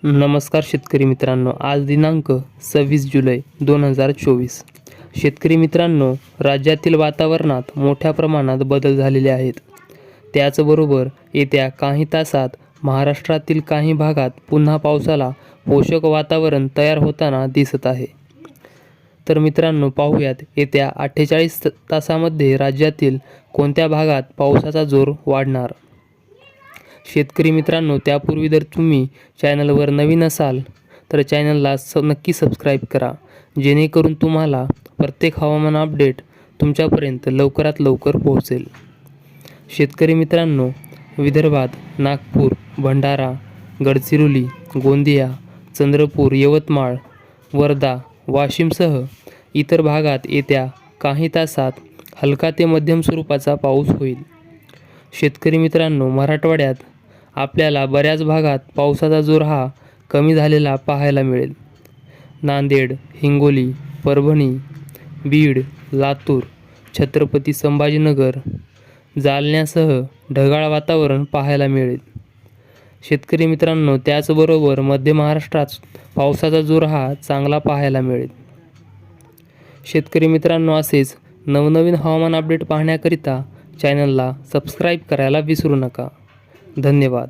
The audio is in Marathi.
नमस्कार शेतकरी मित्रांनो, आज दिनांक 26 जुलै 2024. शेतकरी मित्रांनो, राज्यातील वातावरणात मोठ्या प्रमाणात बदल झालेले आहेत. त्याचबरोबर येत्या काही तासात महाराष्ट्रातील काही भागात पुन्हा पावसाला पोषक वातावरण तयार होताना दिसत आहे. तर मित्रांनो, पाहूयात येत्या 48 तासामध्ये राज्यातील कोणत्या भागात पावसाचा जोर वाढणार. शेतकरी मित्रांनो, त्यापूर्वी जर तुम्ही चॅनलवर नवीन असाल तर चॅनलला नक्की सबस्क्राईब करा, जेणेकरून तुम्हाला प्रत्येक हवामान अपडेट तुमच्यापर्यंत लवकरात लवकर पोहोचेल. शेतकरी मित्रांनो, विदर्भात नागपूर, भंडारा, गडचिरोली, गोंदिया, चंद्रपूर, यवतमाळ, वर्धा, वाशिमसह इतर भागात येत्या काही तासात हलका ते मध्यम स्वरूपाचा पाऊस होईल. शेतकरी मित्रांनो, मराठवाड्यात आपल्याला बऱ्याच भागात पावसाचा जोर हा कमी झालेला पाहायला मिळेल. नांदेड, हिंगोली, परभणी, बीड, लातूर, छत्रपती संभाजीनगर, जालन्यासह ढगाळ वातावरण पाहायला मिळेल. शेतकरी मित्रांनो, त्याचबरोबर मध्य महाराष्ट्रात पावसाचा जोर हा चांगला पाहायला मिळेल. शेतकरी मित्रांनो, असेच नवनवीन हवामान अपडेट पाहण्याकरिता चॅनलला सबस्क्राईब करायला विसरू नका. धन्यवाद.